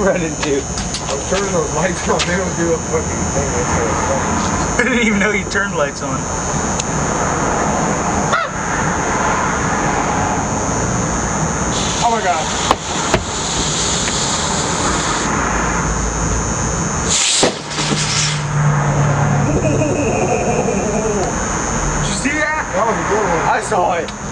run into? I was turning those lights on. They don't do a fucking thing. That's how it's funny. I didn't even know you turned lights on. Oh my god. Did you see that? That was a good one. I saw it.